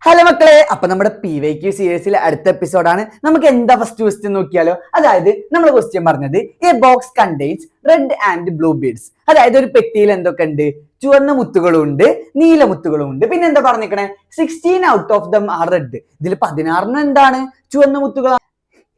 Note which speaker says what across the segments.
Speaker 1: Hello മക്കളെ, അപ്പൊ നമ്മുടെ PYQ സീരീസിലെ അടുത്ത എപ്പിസോഡാണ്. നമുക്ക് എന്താ ഫസ്റ്റ് ക്വസ്റ്റ്യൻ നോക്കിയാലോ. അതായത് നമ്മൾ ക്വസ്റ്റ്യൻ പറഞ്ഞത് A box contains red and blue beads. അതായത് ഒരു പെട്ടിയിൽ എന്തൊക്കെ ഉണ്ട്? ചുവന്ന മുത്തുകളും ഉണ്ട്, നീല മുത്തുകളും ഉണ്ട്. പിന്നെ എന്താ പറഞ്ഞിരിക്കണേ? 16 out of them are red. ഇതിൽ 16 എന്താണ്? ചുവന്ന മുത്തുകൾ.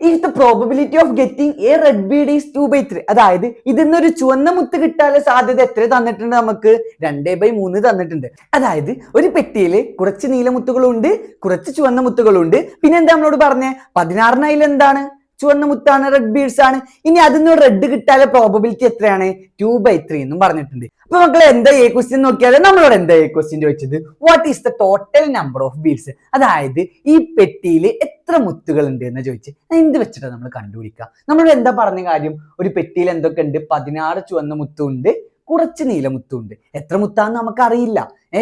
Speaker 1: If the probability of getting a red bead is 2/3, അതായത് ഇതിന്നൊരു ചുവന്ന മുത്ത് കിട്ടാനുള്ള സാധ്യത എത്ര തന്നിട്ടുണ്ട്? നമുക്ക് 2/3 തന്നിട്ടുണ്ട്. അതായത് ഒരു പെട്ടിയിൽ കുറച്ച് നീലമുത്തുകളും ഉണ്ട്, കുറച്ച് ചുവന്ന മുത്തുകളും ഉണ്ട്. പിന്നെ എന്താ നമ്മളോട് പറഞ്ഞേ? 16 എന്താണ്? ചുവന്ന മുത്താണ്, റെഡ് ബീഡ്സ് ആണ്. ഇനി അതിന് റെഡ് കിട്ടാനുള്ള പ്രോബബിലിറ്റി എത്രയാണ്? 2/3 എന്നും പറഞ്ഞിട്ടുണ്ട്. അപ്പൊ മക്കളെ എന്താ ഈ ക്വസ്റ്റ്യൻ നോക്കിയാൽ നമ്മളോട് എന്താ ഈ ക്വസ്റ്റ്യൻ ചോദിച്ചത്? What is the total number of beads? അതായത് ഈ പെട്ടിയിൽ എത്ര മുത്തുകൾ ഉണ്ട് എന്ന് ചോദിച്ച് എന്ത് വെച്ചിട്ടാണ് നമ്മൾ കണ്ടുപിടിക്കുക? നമ്മളോട് എന്താ പറഞ്ഞ കാര്യം? ഒരു പെട്ടിയിൽ എന്തൊക്കെ ഉണ്ട്? 16 ചുവന്ന മുത്തുണ്ട്, കുറച്ച് നീലമുത്തുണ്ട്. എത്ര മുത്താന്ന് നമുക്ക് അറിയില്ല.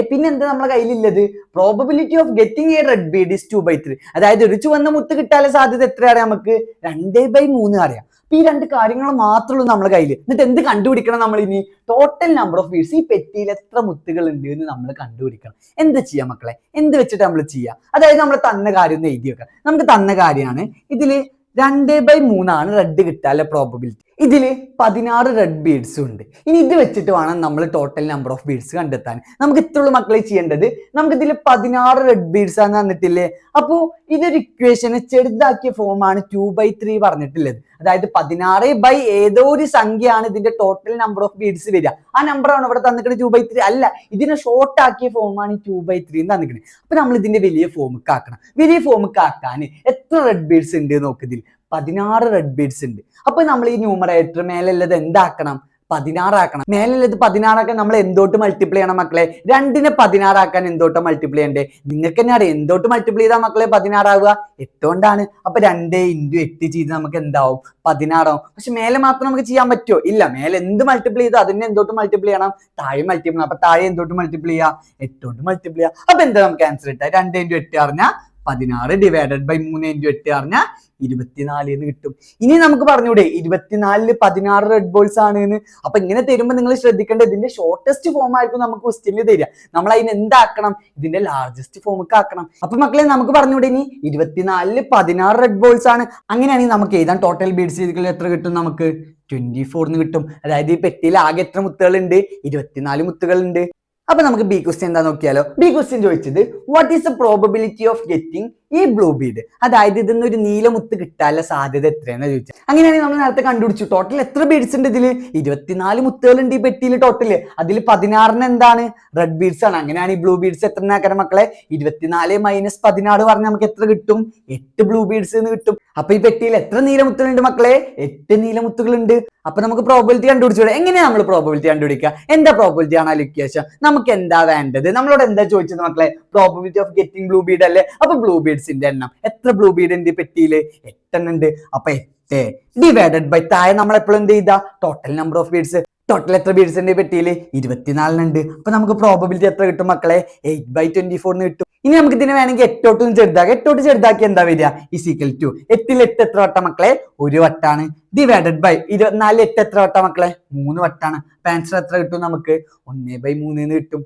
Speaker 1: പിന്നെ എന്താ നമ്മളെ കയ്യിലുള്ളത്? Probability of getting a red bead is 2/3. അതായത് ഒരു ചുവന്ന മുത്ത് കിട്ടാനുള്ള സാധ്യത എത്ര അറിയാം? നമുക്ക് 2/3 അറിയാം. അപ്പൊ ഈ രണ്ട് കാര്യങ്ങൾ മാത്രമേ ഉള്ളൂ നമ്മുടെ കയ്യിൽ. എന്നിട്ട് എന്ത് കണ്ടുപിടിക്കണം? നമ്മൾ ഇനി ടോട്ടൽ നമ്പർ ഓഫ് ബീഡ്സ്, ഈ പെട്ടിയിൽ എത്ര മുത്തുകൾ ഉണ്ട് എന്ന് നമ്മൾ കണ്ടുപിടിക്കണം. എന്ത് ചെയ്യാം മക്കളെ? എന്ത് വെച്ചിട്ട് നമ്മൾ ചെയ്യാം? അതായത് നമ്മൾ തന്ന കാര്യം ഒന്ന് എഴുതി വെക്കാം. നമുക്ക് തന്ന കാര്യമാണ്. ഇതില് 2/3 ആണ് റെഡ് കിട്ടാനുള്ള പ്രോബബിലിറ്റി. ഇതില് 16 റെഡ് ബീഡ്സും ഉണ്ട്. ഇനി ഇത് വെച്ചിട്ട് വേണം നമ്മൾ ടോട്ടൽ നമ്പർ ഓഫ് ബീഡ്സ് കണ്ടെത്താൻ. നമുക്ക് ഇത്രയുള്ള മക്കളെ ചെയ്യേണ്ടത്. നമുക്ക് ഇതിൽ 16 റെഡ് ബീഡ്സ് ആണ് തന്നിട്ടില്ലേ? അപ്പോ ഇതൊരു ഇക്വേഷന് ചെറുതാക്കിയ ഫോമാണ് 2/3 പറഞ്ഞിട്ടുള്ളത്. അതായത് 16 ഏതോ ഒരു സംഖ്യയാണ് ഇതിന്റെ ടോട്ടൽ നമ്പർ ഓഫ് ബീഡ്സ് വരിക. ആ നമ്പർ ആണ് ഇവിടെ തന്നിക്കുന്നത് 2/3 അല്ല. ഇതിനെ ഷോർട്ട് ആക്കിയ ഫോമാണ് 2/3 തന്നിക്കുന്നത്. അപ്പൊ നമ്മൾ ഇതിന്റെ വലിയ ഫോമിക്ക് ആക്കണം. വലിയ ഫോമിക്ക് ആക്കാൻ എത്ര റെഡ് ബീഡ്സ് ഉണ്ട് നോക്ക്. ഇതിൽ 16 റെഡ് ബീഡ്സ് ഉണ്ട്. അപ്പൊ നമ്മൾ ഈ ന്യൂമറേറ്റർ മേലുള്ളത് എന്താക്കണം? 16 ആക്കണം. മേലുള്ളത് 16 ആക്കാൻ നമ്മൾ എന്തോട്ട് മൾട്ടിപ്ലൈ ചെയ്യണം മക്കളെ? 2നെ 16 ആക്കാൻ എന്തോട്ട് മൾട്ടിപ്ലൈ ചെയ്യണ്ടേ? നിങ്ങൾക്ക് തന്നെ അറിയാം. എന്തോട്ട് മൾട്ടിപ്ലൈ ചെയ്താൽ മക്കളെ 16 ആവുക? 8 കൊണ്ടാണ്. അപ്പൊ 2 × 8 ചെയ്ത് നമുക്ക് എന്താവും? 16 ആവും. പക്ഷെ മേലെ മാത്രം നമുക്ക് ചെയ്യാൻ പറ്റുമോ? ഇല്ല. മേലെ എന്ത് മൾട്ടിപ്ലൈ ചെയ്തോ അതിനെ എന്തോട്ട് മൾട്ടിപ്ലൈ ചെയ്യണം? താഴെ മൾട്ടിപ്ലൈ ചെയ്യണം. അപ്പൊ താഴെ എന്തോട്ട് മൾട്ടിപ്ലൈ ചെയ്യാം? 8 കൊണ്ട് മൾട്ടിപ്ലൈ ചെയ്യാം. അപ്പൊ എന്താ നമുക്ക് ആൻസർ കിട്ടുക? 2 × 8 പറഞ്ഞാൽ 16 ഡിവൈഡഡ് ബൈ 3 × 8 പറഞ്ഞാൽ 24 എന്ന് കിട്ടും. ഇനി നമുക്ക് പറഞ്ഞൂടെ 24 16 റെഡ് ബോൾസ് ആണ് എന്ന്. അപ്പൊ ഇങ്ങനെ തരുമ്പോൾ നിങ്ങൾ ശ്രദ്ധിക്കേണ്ടത് ഇതിന്റെ ഷോർട്ടസ്റ്റ് ഫോം ആയിരിക്കും നമുക്ക് ക്വസ്റ്റ്യനിൽ തരിക. നമ്മൾ അതിന് എന്താക്കണം? ഇതിന്റെ ലാർജസ്റ്റ് ഫോമിക്ക് ആക്കണം. അപ്പൊ മക്കളെ നമുക്ക് പറഞ്ഞൂടെ ഇനി 24 16 റെഡ് ബോൾസ് ആണ്. അങ്ങനെയാണെങ്കിൽ നമുക്ക് എഴുതാൻ ടോട്ടൽ ബീഡ്സ് എത്ര കിട്ടും? നമുക്ക് 24 കിട്ടും. അതായത് ഈ പെട്ടിയിൽ ആകെ എത്ര മുത്തുകൾ ഉണ്ട്? 24 മുത്തുകൾ ഉണ്ട്. അപ്പൊ നമുക്ക് ബി ക്വസ്റ്റ്യൻ എന്താ നോക്കിയാലോ. ബി ക്വസ്റ്റ്യൻ ചോദിച്ചത് what is the probability of getting ഈ ബ്ലൂ ബീഡ്? അതായത് ഇതിന്ന് ഒരു നീലമുത്ത് കിട്ടാനുള്ള സാധ്യത എത്രയാണെന്ന് ചോദിച്ചത്. അങ്ങനെയാണെങ്കിൽ നമ്മൾ നേരത്തെ കണ്ടുപിടിച്ചു. ടോട്ടൽ എത്ര ബീഡ്സ് ഉണ്ട് ഇതില്? 24 മുത്തുകൾ ഉണ്ട് ഈ പെട്ടിയിൽ ടോട്ടല്. അതിൽ 16 എന്താണ്? റെഡ് ബീഡ്സ് ആണ്. അങ്ങനെയാണ് ഈ ബ്ലൂ ബീഡ്സ് എത്ര ആക്കാൻ മക്കളെ? 24 - 16 പറഞ്ഞാൽ നമുക്ക് എത്ര കിട്ടും? 8 ബ്ലൂ ബീഡ്സ് എന്ന് കിട്ടും. അപ്പൊ ഈ പെട്ടിയിൽ എത്ര നീലമുത്തുകൾ ഉണ്ട് മക്കളെ? 8 നീലമുത്തുകൾ ഉണ്ട്. അപ്പൊ നമുക്ക് പ്രോബബിലിറ്റി കണ്ടുപിടിച്ചൂടെ? എങ്ങനെയാ നമ്മൾ പ്രോബബിലിറ്റി കണ്ടുപിടിക്കുക? എന്താ പ്രോബബിലിറ്റി ആണ് അലിക്വേഷൻ? നമുക്ക് എന്താ വേണ്ടത്? നമ്മളോട് എന്താ ചോദിച്ചത് മക്കളെ? Probability of getting blue bead അല്ലേ? അപ്പൊ ബ്ലൂ ബീഡ്സിന്റെ എണ്ണം എത്ര? ബ്ലൂ ബീഡ് ഉണ്ട് പെട്ടിയില് 8 ഉണ്ട്. അപ്പൊ 8 ഡിവൈഡഡ് ബൈ താഴെ നമ്മൾ എപ്പോഴും എന്ത് ചെയ്താ? Total number of beads. Total എത്ര ബീഡ്സ് ഉണ്ട് പെട്ടിയില്? 24 ഉണ്ട്. അപ്പൊ നമുക്ക് പ്രോബബിലിറ്റി എത്ര കിട്ടും മക്കളെ? 8/24 കിട്ടും. ഇനി നമുക്ക് ഇതിനെ വേണമെങ്കിൽ 8 ചെറുതാക്കി. 8 ചെറുതാക്കി എന്താ വരിക? ഈക്വൽ ടു 8 എത്ര വട്ടം മക്കളെ? 1 വട്ടാണ്. ഡിവൈഡഡ് ബൈ 24 8 എത്ര വട്ടം മക്കളെ? 3 വട്ടാണ്. അപ്പൊ ആൻസർ എത്ര കിട്ടും? നമുക്ക് 1/3 എന്ന് കിട്ടും.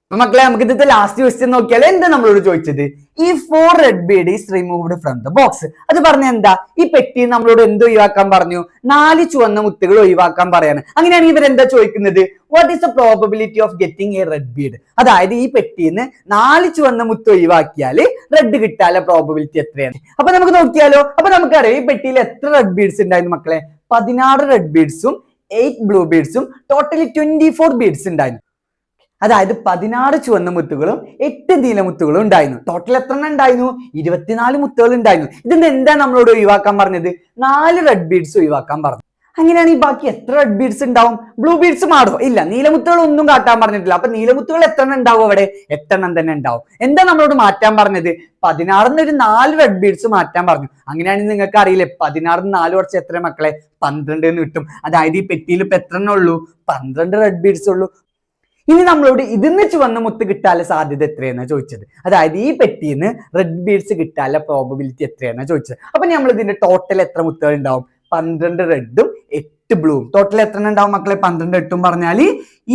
Speaker 1: അപ്പൊ മക്കളെ നമുക്ക് ഇതിന്റെ ലാസ്റ്റ് ക്വസ്റ്റ്യൻ നോക്കിയാൽ എന്താ നമ്മളോട് ചോദിച്ചത്? ഈ 4 red bead is removed from the box. അത് പറഞ്ഞ എന്താ? ഈ പെട്ടി നമ്മളോട് എന്ത് ഒഴിവാക്കാൻ പറഞ്ഞു? 4 ചുവന്ന മുത്തുകൾ ഒഴിവാക്കാൻ പറയാണ്. അങ്ങനെയാണെങ്കിൽ ഇവരെന്താ ചോദിക്കുന്നത്? What is the probability of getting a red bead? അതായത് ഈ പെട്ടിന്ന് 4 ചുവന്ന മുത്ത് ഒഴിവാക്കിയാൽ റെഡ് കിട്ടാനുള്ള പ്രോബബിലിറ്റി എത്രയാണ്? അപ്പൊ നമുക്ക് നോക്കിയാലോ. അപ്പൊ നമുക്കറിയാം ഈ പെട്ടിയിൽ എത്ര റെഡ് ബീഡ്സ് ഉണ്ടായിരുന്നു മക്കളെ? 16 റെഡ് ബീഡ്സും 8 ബ്ലൂ ബീഡ്സും ടോട്ടലി 24 ബീഡ്സ് ഉണ്ടായിരുന്നു. അതായത് 16 ചുവന്ന മുത്തുകളും 8 നീലമുത്തുകളും ഉണ്ടായിരുന്നു. ടോട്ടൽ എത്ര എണ്ണം ഉണ്ടായിരുന്നു? 24 മുത്തുകൾ ഉണ്ടായിരുന്നു. ഇതിന്റെ എന്താ നമ്മളോട് ഒഴിവാക്കാൻ പറഞ്ഞത്? 4 റെഡ് ബീഡ്സ് ഒഴിവാക്കാൻ പറഞ്ഞു. അങ്ങനെയാണെങ്കിൽ ബാക്കി എത്ര റെഡ് ബീഡ്സ് ഉണ്ടാവും? ബ്ലൂ ബീഡ്സ് മാറും? ഇല്ല. നീലമുത്തുകൾ ഒന്നും കാട്ടാൻ പറഞ്ഞിട്ടില്ല. അപ്പൊ നീലമുത്തുകൾ എത്ര എണ്ണം ഉണ്ടാവും അവിടെ? 8 എണ്ണം തന്നെ ഉണ്ടാവും. എന്താ നമ്മളോട് മാറ്റാൻ പറഞ്ഞത്? 16 ഒരു 4 റെഡ് ബീഡ്സ് മാറ്റാൻ പറഞ്ഞു. അങ്ങനെയാണെങ്കിൽ നിങ്ങൾക്ക് അറിയില്ലേ 16 4 കുറച്ച് എത്ര മക്കളെ? 12 എന്ന് കിട്ടും. അതായത് ഈ പെട്ടിയിൽ ഇപ്പൊ എത്ര എണ്ണം ഉള്ളൂ? 12 റെഡ് ബീഡ്സ് ഉള്ളൂ. ഇനി നമ്മളോട് ഇതിന്ന് ചുവന്ന മുത്ത് കിട്ടാനുള്ള സാധ്യത എത്രയെന്നാ ചോദിച്ചത്. അതായത് ഈ പെട്ടിന്ന് റെഡ് ബീഡ്സ് കിട്ടാനുള്ള പ്രോബബിലിറ്റി എത്രയെന്നാ ചോദിച്ചത്. അപ്പൊ നമ്മൾ ഇതിന്റെ ടോട്ടൽ എത്ര മുത്തുകൾ ഉണ്ടാവും? 12 റെഡും 8 ബ്ലൂവും. ടോട്ടൽ എത്ര ഉണ്ടാവും മക്കളെ? 12 8 പറഞ്ഞാല്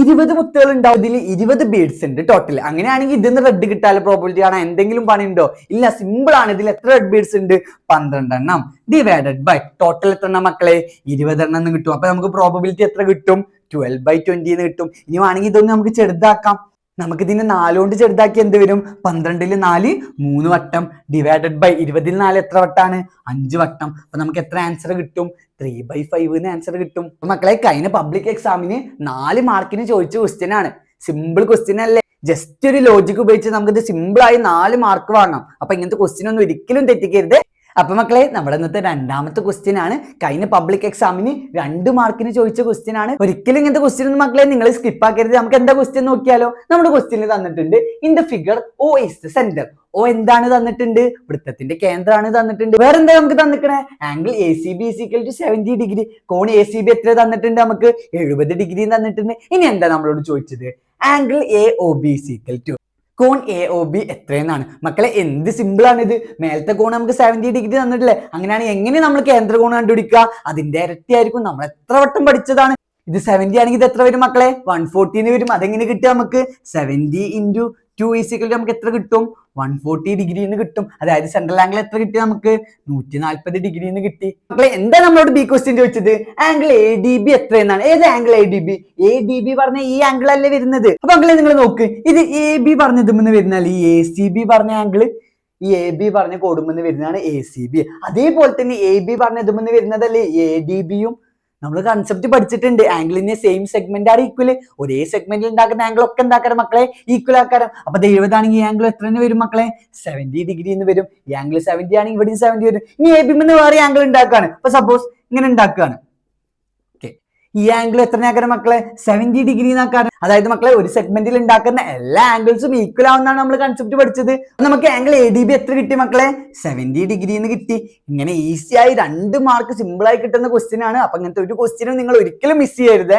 Speaker 1: 20 മുത്തുകൾ ഉണ്ടാവും. ഇതിൽ 20 ബീഡ്സ് ഉണ്ട് ടോട്ടൽ. അങ്ങനെയാണെങ്കിൽ ഇതിന്ന് റെഡ് കിട്ടാനുള്ള പ്രോബിലിറ്റി ആണ്. എന്തെങ്കിലും പണിയുണ്ടോ? ഇല്ല, സിമ്പിൾ ആണ്. ഇതിൽ എത്ര റെഡ് ബീഡ്സ് ഉണ്ട്? 12 എണ്ണം ഡിവൈഡഡ് ബൈ ടോട്ടൽ എത്ര എണ്ണം മക്കളെ? 20 എണ്ണം എന്ന് കിട്ടും. അപ്പൊ നമുക്ക് പ്രോബിലിറ്റി എത്ര കിട്ടും? 12/20 എന്ന് കിട്ടും. ഇനി വേണമെങ്കിൽ ഇതൊന്ന് നമുക്ക് ചെറുതാക്കാം. നമുക്ക് ഇതിനെ 4 കൊണ്ട് ചെറുതാക്കി എന്ത് വരും? 12 4 3 വട്ടം ഡിവൈഡഡ് ബൈ 20 4 എത്ര വട്ടാണ്? 5 വട്ടം. അപ്പൊ നമുക്ക് എത്ര ആൻസർ കിട്ടും? 3/5 എന്ന് ആൻസർ കിട്ടും. അപ്പൊ മക്കളെ, കഴിഞ്ഞ പബ്ലിക് എക്സാമിന് 4 മാർക്കിന് ചോദിച്ച ക്വസ്റ്റ്യൻ ആണ്. സിമ്പിൾ ക്വസ്റ്റ്യൻ അല്ലേ? ജസ്റ്റ് ഒരു ലോജിക് ഉപയോഗിച്ച് നമുക്കിത് സിമ്പിൾ ആയി 4 മാർക്ക് വാങ്ങാം. അപ്പൊ ഇങ്ങനത്തെ ക്വസ്റ്റ്യൻ ഒന്നും ഒരിക്കലും തെറ്റിക്കരുത്. അപ്പൊ മക്കളെ, നമ്മുടെ ഇന്നത്തെ രണ്ടാമത്തെ ക്വസ്റ്റ്യൻ ആണ്. കഴിഞ്ഞ പബ്ലിക് എക്സാമിന് 2 മാർക്കിന് ചോദിച്ച ക്വസ്റ്റ്യൻ ആണ്. ഒരിക്കലും ഇങ്ങനത്തെ ക്വസ്റ്റ്യൻ ഒന്നും മക്കളെ നിങ്ങൾ സ്കിപ്പ് ആക്കരുത്. നമുക്ക് എന്താ ക്വസ്റ്റ്യൻ നോക്കിയാലോ? നമ്മുടെ ക്വസ്റ്റ്യനിൽ തന്നിട്ടുണ്ട് in the figure O is the center. O എന്താണ് തന്നിട്ടുണ്ട്? വൃത്തത്തിന്റെ കേന്ദ്രമാണ് തന്നിട്ടുണ്ട്. വേറെന്താ നമുക്ക് തന്നിക്കണേ? Angle ACB is equal to 70 degree. കോൺ ACB എത്ര തന്നിട്ടുണ്ട്? നമുക്ക് 70 ഡിഗ്രി തന്നിട്ടുണ്ട്. ഇനി എന്താ നമ്മളോട് ചോദിച്ചത്? Angle AOB is equal to കോൺ AOB എത്രയെന്നാണ്. മക്കളെ, എന്ത് സിമ്പിൾ ആണ് ഇത്. മേലത്തെ കോൺ നമുക്ക് 70 ഡിഗ്രി തന്നിട്ടില്ലേ? അങ്ങനെയാണ് എങ്ങനെ നമ്മൾ കേന്ദ്ര കോൺ കണ്ടുപിടിക്കുക? അതിന്റെ ഇരട്ടി ആയിരിക്കും. നമ്മൾ എത്ര വട്ടം പഠിച്ചതാണ്. ഇത് 70 ആണെങ്കിൽ ഇത് എത്ര വരും മക്കളെ? 140 വരും. അതെങ്ങനെ കിട്ടുക നമുക്ക്? 70 into 2 is equal to നമുക്ക് എത്ര കിട്ടും? 140 ഡിഗ്രി എന്ന് കിട്ടും. അതായത് സെൻട്രൽ ആംഗിൾ എത്ര കിട്ടി നമുക്ക്? 140 ഡിഗ്രി എന്ന് കിട്ടി. മക്കളെ, എന്താ നമ്മളോട് ബി ക്വസ്റ്റ്യൻ ചോദിച്ചത്? Angle ADB എത്രയെന്നാണ്. ഏത് ആംഗിൾ ADB? ADB പറഞ്ഞ ഈ ആംഗിൾ അല്ലേ വരുന്നത്. അപ്പൊ മക്കളെ, നിങ്ങൾ നോക്ക്, ഇത് AB പറഞ്ഞതുമെന്ന് വരുന്നാൽ ഈ ACB പറഞ്ഞ ആംഗിൾ, ഈ AB പറഞ്ഞ കോടുമെന്ന് വരുന്നതാണ് ACB. അതേപോലെ തന്നെ AB പറഞ്ഞതുമെന്ന് വരുന്നതല്ലേ ADB-യും. നമ്മൾ കൺസെപ്റ്റ് പഠിച്ചിട്ടുണ്ട്. ആംഗിളിന്റെ സെയിം സെഗ്മെന്റ് ആണ് ഈക്വൽ. ഒരേ സെഗ്മെന്റിൽ ഉണ്ടാക്കുന്ന ആംഗിൾ ഒക്കെ എന്താക്കാരം മക്കളെ? ഈക്വൽ ആക്കാരം. അപ്പൊ 70 ആണെങ്കിൽ ഈ ആംഗിൾ എത്ര എന്ന് വരും മക്കളെ? 70 ഡിഗ്രി എന്ന് വരും. ഈ ആംഗിൾ 70 ആണെങ്കിൽ ഇവിടെയും 70 വരും. ഇനി AB എന്ന് വേറെ ആംഗിൾ ഉണ്ടാക്കുകയാണ്. അപ്പൊ സപ്പോസ് ഇങ്ങനെ ഉണ്ടാക്കുകയാണ്. ഈ ആംഗിൾ എത്രയാക്കാരം മക്കളെ? 70 ഡിഗ്രി എന്നാക്കാരം. അതായത് മക്കളെ, ഒരു സെഗ്മെന്റിൽ ഉണ്ടാക്കുന്ന എല്ലാ ആംഗിൾസും ഈക്വൽ ആവുന്നതാണ് നമ്മൾ കൺസെപ്റ്റ് പഠിച്ചത്. നമുക്ക് ആംഗിൾ ADB എത്ര കിട്ടി മക്കളെ? 70 ഡിഗ്രി എന്ന് കിട്ടി. ഇങ്ങനെ ഈസി ആയി 2 മാർക്ക് സിമ്പിൾ ആയി കിട്ടുന്ന ക്വസ്റ്റ്യൻ ആണ്. അപ്പൊ ഇങ്ങനത്തെ ഒരു ക്വസ്റ്റ്യനും നിങ്ങൾ ഒരിക്കലും മിസ് ചെയ്യരുത്.